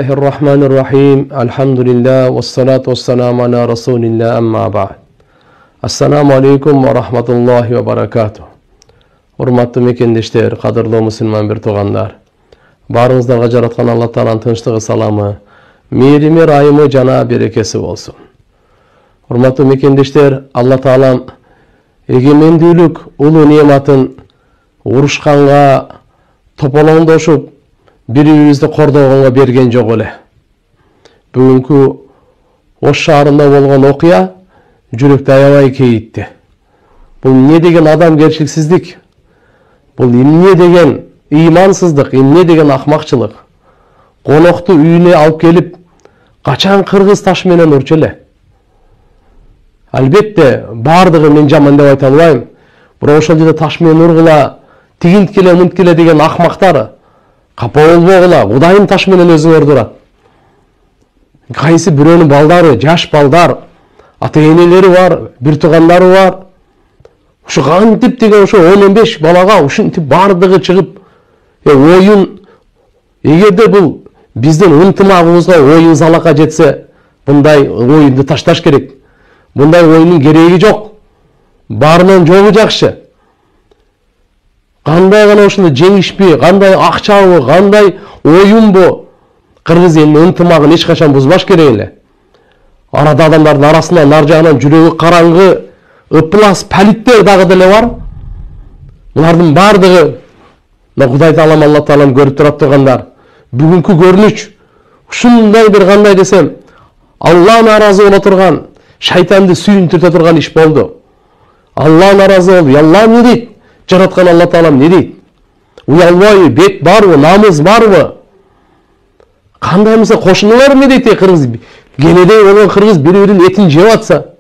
Bismillahirrahmanirrahim. Alhamdulillah. Wassalatu wassalamu ala rasulillah amma ba'd. Assalamu alaikum wa rahmatullahi wa barakatuh. Hurmatlı mekendештер, qadırlı musulman bir toğanlar. Barыңыздарга жараткан Алла Тааланын тынчтыгы, саламы, мээрими, райымы жана берекеси болсун. Hurmatlı mekендештер, Алла Таалам эгемендүүлүк улуу неаматын урушканга, тополоңдошуп бири-бирибизди кордогонго берген жок эле. Бүгүнкү Ош шаарында болгон окуя жүрөктү аябай кейитти. Бул эмне деген адамгерчиликсиздик? Бул эмне деген ыймансыздык, эмне деген акмакчылык? Конокту үйүнө алып келип, качан кыргыз таш менен урчу эле? Албетте, бардыгы мен жаман деп айта албайм. Бирок ошол жерде таш менен ургула, тигинткиле, мынткиле деген акмактар капа болбогула, Кудайым таш менен өзүңөрдү урат. Кайсы бирөөнүн балдары, жаш балдар, ата-энелери бар, бир туугандары бар. Ушу кантип деген ошо 10-15 балага ушинтип бардыгы чыгып, оюн, эгерде бул биздин ынтымагыбызга оюн залакка жетсе, мындай оюнду ташташ керек. Мындай оюнун кереги жок. Баарынан жогу жакшы. Кандай гана ушундай жеңишпи, кандай акчабы, кандай оюнбу, кыргыз элинин ынтымагын эч качан бузбаш керек эле. Арада адамдардын арасында нар жагынан жүрөгү караңгы, ыплас палиттер дагы деле бар. Булардын бардыгы Кудай Таалам, Алла Таалам көрүп турат тургандар. Бүгүнкү көрүнүш ушундай бир кандай десем, Алла наразы боло турган, шайтанды сүйүнтүртө турган иш болду. Алла наразы болду. Алла эмне дейт? Жараткан Алла Таалам не дейт? Уялбайбы, бет барбы, намыс барбы? Кандай эмесе кошуналар эмне дейт? Кыргыз кенедей болгон кыргыз бири-биринин этин жеп атса,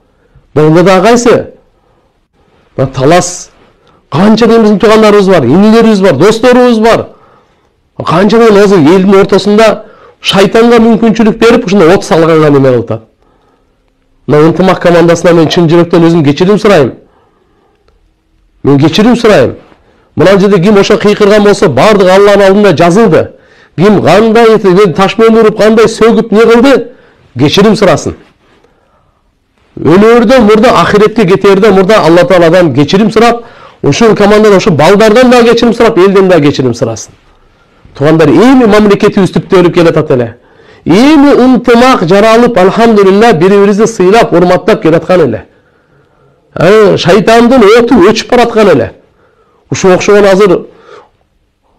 болду да кайсы? Талас, канча биздин туугандарыбыз бар, инилерибиз бар, досторубуз бар. Канча азыр элдин ортосунда шайтанга мүмкүнчүлүк берип, ушундай от салганга неме кылып атат. Мына ынтымак командасына мен чын жүрөктөн өзүм кечирим сурайм. Мен кечирим сурайм. Мына жерде ким ошо кыйкырган болсо, бардыгы Алланын алдында жазылды. Ким кандай таш менен уруп, кандай сөгүп не кылды, кечирим сурасын. Өлөрдөн мурда, ахиретке кетерден мурда Алла Тааладан кечирим сурап, ушул командадан, ошо балдардан да кечирим сурап, элден да кечирим сурасын. Туугандар, эми мамлекетибиз түптөлүп келатат эле. Эми ынтымак жаралып, алхамдулилла, бири-бирибизди сыйлап, урматтап келаткан эле. Шайтандын оту өчүп бараткан эле. Ушу окшогон азыр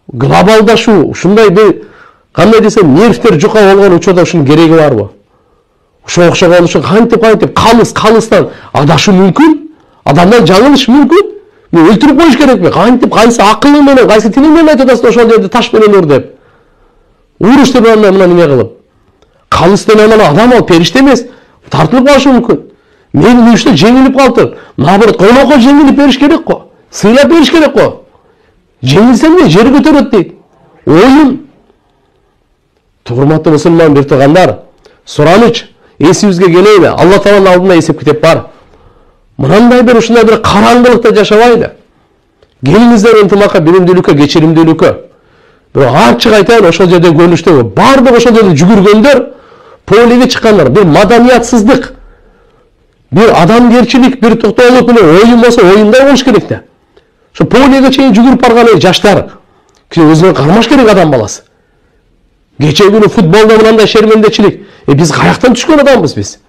глобалдашуу, ушундай бир кандай десем, нервтер жука болгон учурда ушунун кереги барбы? Ушу окшогон ушу кантип калыстан адашуу мүмкүн? Адамдар жаңылыш мүмкүн? Мен өлтүрүп коюш керекпи? Кантип, кайсы акылы менен, кайсы тили менен айтып атасың ошол жерде таш менен ур деп? Уруш деп мына неме кылып. Калыс деген адам ал, периште эмес, тартылып калышы мүмкүн. Мен ушта жеңилип калды. Наоборот, конокко жеңилип бериш керек го. Сыйлап бериш керек го. Жеңилсем де жер көтөрөт дейт. Оюн. Урматтуу мусулман бир туугандар, сураныч, эсибизге келели. Алла Тааланын алдында эсеп китеп бар. Мынандай бир ушундай бир караңгылыкта жашабайлы. Келиңиздер ынтымакка, биримдүүлүккө, кечиримдүүлүккө. Бирок ачык айтайын, ошол жерде көрүнүштө бардык ошол жерде жүгүргөндөр, полеге чыккандар, бир маданиятсыздык, бир адамгерчилик, бир токтоолук менен оюн болсо оюндай болуш керек да. Ошо полеге чейин жүгүрүп барган жаштар өзүнө кармаш керек адам баласы. Кечээ күнү футболдо мындай шермендечилик. Биз каяктан түшкөн адамбыз биз?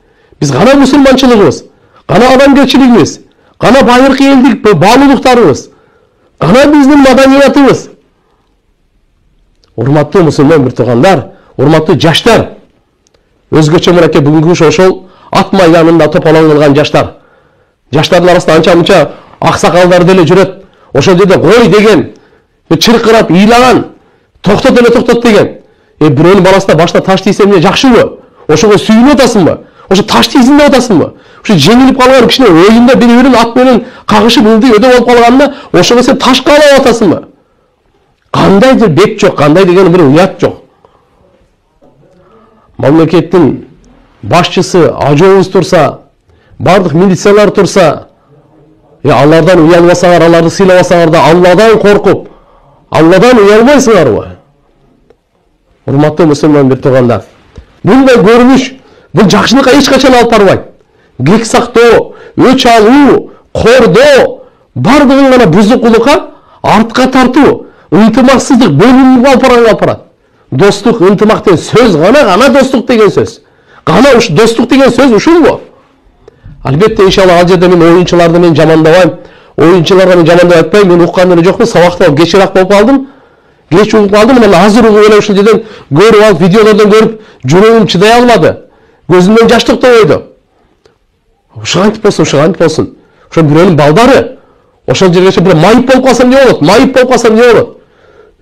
Биз кана мусулманчылыгыбыз, кана адамгерчилигибиз, кана байыркы элдик баалуулуктарыбыз, кана биздин маданиятыбыз. Урматтуу мусулман бир туугандар, урматтуу жаштар, өзгөчө мынакей бүгүнкү ошол ат майданында тополоң кылган жаштар. Жаштардын арасында анча-мынча аксакалдар деле жүрөт. Ошол жерде кой деген, чыркырап, ыйлаган, токтот эле токтот деген. Бирөөнүн баласына башына таш тийсе эмне жакшыбы? Ошого сүйүнүп атасыңбы? Ошо таш тийсин деп атасыңбы? Ошо жеңилип калган кичине оюнда бири-бирин ат менен кагышып ылдый өдө болуп калганда, ошого сен ташка алып атасыңбы? Кандайдыр бет жок, кандай деген бир уят жок. Мамлекеттин башчысы, ажообуз турса, бардык милициялар турса, алардан уялбасаңар, аларды сыйлабасаңар да Алладан коркуп, Алладан уялбайсыңарбы? Урматтуу мусулман бир туугандар, bunday görünüş bu жакшылыкка эч качан алып барбайт. Кек сактоо, өч алуу, кордоо бардыгын гана бузукулукка, артка тартуу, ынтымаксыздык, бөлүнүүгө алып барат. Достук, ынтымак деген сөз гана достук деген сөз. Гана уш достук деген сөз ушулбу? Албетте иншалла ал жерде мен оюнчуларды мен жамандабайм. Оюнчуларга мен жамандап айтпайм. Мен уккан эле жокмун. Сабакта кечирээк болуп калдым. Кеч угуп калдым. Мына азыр угуп эле ушул жерден көрүп алып, видеолордон көрүп, жүрөгүм чыдай алмады. Көзүмдөн жаш токтобойду. Ушантип болсун. Ошо бирөөнүн балдары. Ошол жергече бир майып болуп калсам эмне болот? Майып болуп калсам эмне болот?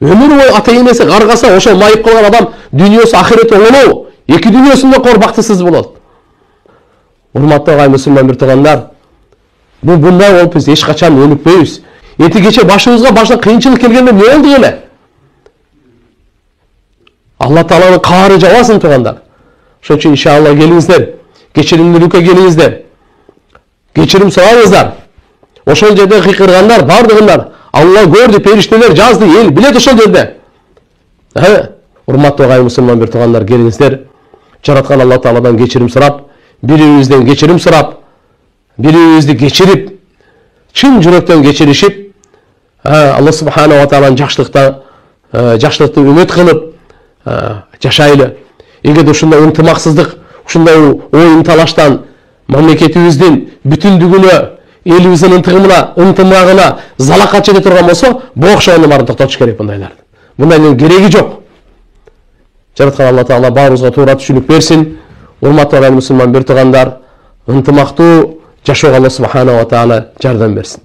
Өмүр бою ата энеси каргаса, ошол майып калган адам дүйнөсү ахирети оңолобу? Эки дүйнөсүндө кор бактысыз болот. Урматтуу агай мусулман бир туугандар, бул bunday болуп биз эч качан өнүкпөйбүз. Эти кече башыбызга башка кыйынчылык келгенде эмне болду эле? Алла Тааланын каары жабасын туугандар. Ошон үчүн иншалла келиңиздер, кечиримдүүлүккө келиңиздер. Кечирим сураңыздар. Ошол жерде кыйкыргандар бардыгындар Алла көрдү, периштелер жазды, эл билет ошол жерде. Урматтуу агай мусулман бир туугандар, келиңиздер. Жараткан Алла Тааладан кечирим сурап, бирибизден кечирим сурап, бирибизди кечирип, чын жүрөктөн кечиришип, Алла Субхана ва Тааланын жакшылыкты үмүт кылып жашайлы. Эгерде ушундай ынтымаксыздык, ушундай оюн талаштан мамлекетибиздин бүтүндүгүнө, элибиздин ынтымагына залакат жете турган болсо, бул окшогондун баарын токтотуш керек бундайларды. Бундайдын кереги жок. Жараткан Алла Таала баарыбызга туура түшүнүк берсин. Урматтуу агай мусулман бир туугандар, ынтымактуу жашоого Алла Субхана ва Таала жардам берсин.